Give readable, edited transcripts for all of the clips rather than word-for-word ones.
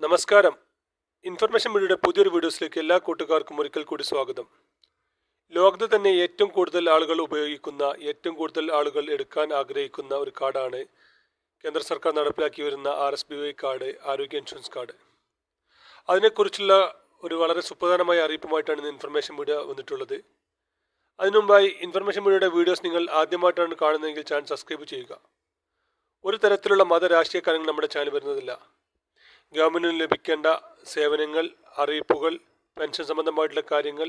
നമസ്കാരം. ഇൻഫർമേഷൻ മീഡിയയുടെ പുതിയൊരു വീഡിയോസിലേക്ക് എല്ലാ കൂട്ടുകാർക്കും ഒരിക്കൽ കൂടി സ്വാഗതം. ലോകത്ത് തന്നെ ഏറ്റവും കൂടുതൽ ആളുകൾ ഉപയോഗിക്കുന്ന, ഏറ്റവും കൂടുതൽ ആളുകൾ എടുക്കാൻ ആഗ്രഹിക്കുന്ന ഒരു കാർഡാണ് കേന്ദ്ര സർക്കാർ നടപ്പിലാക്കി വരുന്ന RSBY കാർഡ്, ആരോഗ്യ ഇൻഷുറൻസ് കാർഡ്. അതിനെക്കുറിച്ചുള്ള ഒരു വളരെ സുപ്രധാനമായ അറിയിപ്പുമായിട്ടാണ് ഇന്ന് ഇൻഫർമേഷൻ മീഡിയ വന്നിട്ടുള്ളത്. അതിനുമുമ്പായി ഇൻഫർമേഷൻ മീഡിയയുടെ വീഡിയോസ് നിങ്ങൾ ആദ്യമായിട്ടാണ് കാണുന്നതെങ്കിൽ ചാനൽ സബ്സ്ക്രൈബ് ചെയ്യുക. ഒരു തരത്തിലുള്ള രാഷ്ട്രീയ കാര്യങ്ങൾ നമ്മുടെ ചാനൽ വരുന്നതില്ല. ഗവൺമെൻറ്റിന് ലഭിക്കേണ്ട സേവനങ്ങൾ, അറിയിപ്പുകൾ, പെൻഷൻ സംബന്ധമായിട്ടുള്ള കാര്യങ്ങൾ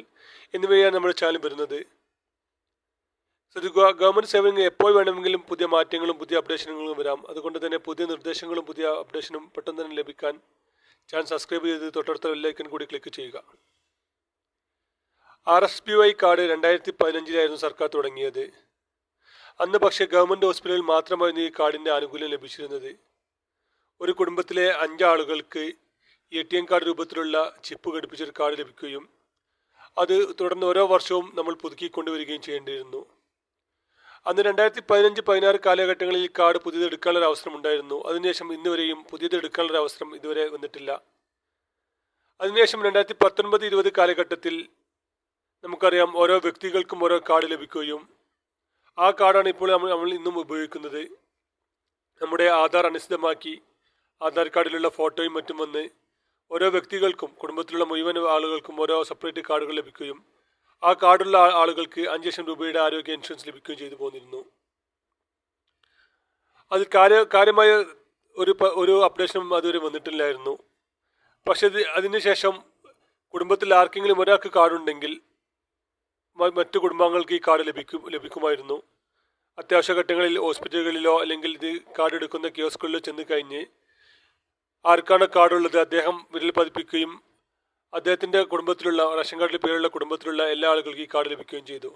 എന്നിവയാണ് നമ്മുടെ ചാനൽ വരുന്നത്. ശ്രദ്ധിക്കുക, ഗവൺമെൻറ് സേവനങ്ങൾ എപ്പോൾ വേണമെങ്കിലും പുതിയ മാറ്റങ്ങളും പുതിയ അപ്ഡേഷനുകളും വരാം. അതുകൊണ്ട് തന്നെ പുതിയ നിർദ്ദേശങ്ങളും പുതിയ അപ്ഡേഷനും പെട്ടെന്ന് തന്നെ ലഭിക്കാൻ ചാനൽ സബ്സ്ക്രൈബ് ചെയ്ത് തൊട്ടടുത്ത ബെല്ലൈക്കൺ കൂടി ക്ലിക്ക് ചെയ്യുക. RSBY കാർഡ് 2015 സർക്കാർ തുടങ്ങിയത്. അന്ന് പക്ഷേ ഗവൺമെൻറ് ഹോസ്പിറ്റലിൽ മാത്രമായിരുന്നു ഈ കാർഡിൻ്റെ ആനുകൂല്യം ലഭിച്ചിരുന്നത്. ഒരു കുടുംബത്തിലെ 5 ആളുകൾക്ക് ATM കാർഡ് രൂപത്തിലുള്ള ചിപ്പ് ഘടിപ്പിച്ചൊരു കാർഡ് ലഭിക്കുകയും അത് തുടർന്ന് ഓരോ വർഷവും നമ്മൾ പുതുക്കിക്കൊണ്ടുവരികയും ചെയ്യേണ്ടിയിരുന്നു. അന്ന് 2015-16 കാലഘട്ടങ്ങളിൽ ഈ കാർഡ് പുതിയത് എടുക്കാനുള്ള അവസരം ഉണ്ടായിരുന്നു. അതിനുശേഷം ഇന്നുവരെയും പുതിയത് എടുക്കാനുള്ള അവസരം ഇതുവരെ വന്നിട്ടില്ല. അതിനുശേഷം 2019-20 കാലഘട്ടത്തിൽ നമുക്കറിയാം, ഓരോ വ്യക്തികൾക്കും ഓരോ കാർഡ് ലഭിക്കുകയും ആ കാർഡാണ് ഇപ്പോൾ നമ്മൾ ഇന്നും ഉപയോഗിക്കുന്നത്. നമ്മുടെ ആധാർ അനുസൃതമാക്കി ആധാർ കാർഡിലുള്ള ഫോട്ടോയും മറ്റും വന്ന് ഓരോ വ്യക്തികൾക്കും, കുടുംബത്തിലുള്ള മുഴുവൻ ആളുകൾക്കും ഓരോ സെപ്പറേറ്റ് കാർഡുകൾ ലഭിക്കുകയും ആ കാർഡുള്ള ആളുകൾക്ക് 5 ലക്ഷം രൂപയുടെ ആരോഗ്യ ഇൻഷുറൻസ് ലഭിക്കുകയും ചെയ്തു പോന്നിരുന്നു. അത് കാര്യമായ ഒരു അപ്ഡേഷനും അതുവരെ വന്നിട്ടില്ലായിരുന്നു. പക്ഷേ അതിനുശേഷം കുടുംബത്തിൽ ആർക്കെങ്കിലും ഒരാൾക്ക് കാർഡുണ്ടെങ്കിൽ മറ്റു കുടുംബാംഗങ്ങൾക്ക് ഈ കാർഡ് ലഭിക്കുമായിരുന്നു. അത്യാവശ്യ ഘട്ടങ്ങളിൽ ഹോസ്പിറ്റലുകളിലോ അല്ലെങ്കിൽ ഇത് കാർഡ് എടുക്കുന്ന കിയോസ്കുകളിലോ ചെന്ന് കഴിഞ്ഞ് ആർക്കാണ് കാർഡുള്ളത് അദ്ദേഹം വിരൽ പതിപ്പിക്കുകയും അദ്ദേഹത്തിൻ്റെ കുടുംബത്തിലുള്ള, റേഷൻ കാർഡിൽ പേരുള്ള കുടുംബത്തിലുള്ള എല്ലാ ആളുകൾക്കും ഈ കാർഡ് ലഭിക്കുകയും ചെയ്തു.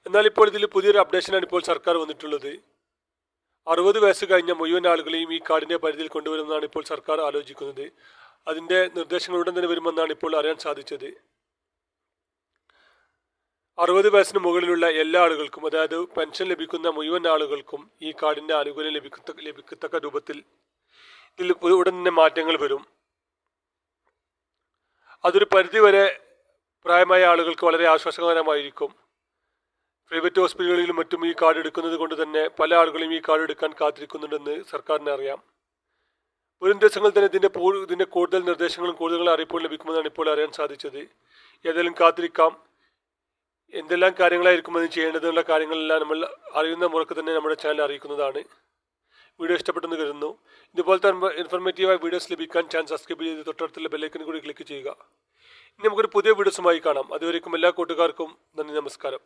എന്നാൽ ഇപ്പോൾ ഇതിൽ പുതിയൊരു അപ്ഡേഷനാണ് ഇപ്പോൾ സർക്കാർ വന്നിട്ടുള്ളത്. 60 വയസ്സ് കഴിഞ്ഞ മുഴുവൻ ആളുകളെയും ഈ കാർഡിൻ്റെ പരിധിയിൽ കൊണ്ടുവരുമെന്നാണ് ഇപ്പോൾ സർക്കാർ ആലോചിക്കുന്നത്. അതിൻ്റെ നിർദ്ദേശങ്ങൾ ഉടൻ തന്നെ വരുമെന്നാണ് ഇപ്പോൾ അറിയാൻ സാധിച്ചത്. 60 വയസ്സിന് മുകളിലുള്ള എല്ലാ ആളുകൾക്കും, അതായത് പെൻഷൻ ലഭിക്കുന്ന മുഴുവൻ ആളുകൾക്കും ഈ കാർഡിൻ്റെ ആനുകൂല്യം ലഭിക്കത്തക്ക രൂപത്തിൽ ഇതിൽ ഉടൻ തന്നെ മാറ്റങ്ങൾ വരും. അതൊരു പരിധിവരെ പ്രായമായ ആളുകൾക്ക് വളരെ ആശ്വാസകരമായിരിക്കും. പ്രൈവറ്റ് ഹോസ്പിറ്റലുകളിലും മറ്റും ഈ കാർഡ് എടുക്കുന്നത് കൊണ്ട് തന്നെ പല ആളുകളും ഈ കാർഡ് എടുക്കാൻ കാത്തിരിക്കുന്നുണ്ടെന്ന് സർക്കാരിന് അറിയാം. വരും ദിവസങ്ങളിൽ തന്നെ ഇതിൻ്റെ കൂടുതൽ നിർദ്ദേശങ്ങളും കൂടുതൽ അറിയിപ്പുകളും ലഭിക്കുമെന്നാണ് ഇപ്പോൾ അറിയാൻ സാധിച്ചത്. ഏതായാലും കാത്തിരിക്കാം. എന്തെല്ലാം കാര്യങ്ങളായിരിക്കും അത് ചെയ്യേണ്ടതെന്നുള്ള കാര്യങ്ങളെല്ലാം നമ്മൾ അറിയുന്ന മുറക്ക് തന്നെ നമ്മുടെ ചാനൽ അറിയിക്കുന്നതാണ്. വീഡിയോ ഇഷ്ടപ്പെട്ടെന്ന് കരുതുന്നു. ഇതുപോലത്തെ ഇൻഫോർമേറ്റീവായ വീഡിയോസ് ലഭിക്കാൻ ചാനൽ സബ്സ്ക്രൈബ് ചെയ്ത് തൊട്ടടുത്തുള്ള ബെല്ലൈക്കൺ കൂടി ക്ലിക്ക് ചെയ്യുക. ഇനി നമുക്കൊരു പുതിയ വീഡിയോസുമായി കാണാം. അതുവരേക്കും എല്ലാ കൂട്ടുകാർക്കും നന്ദി, നമസ്കാരം.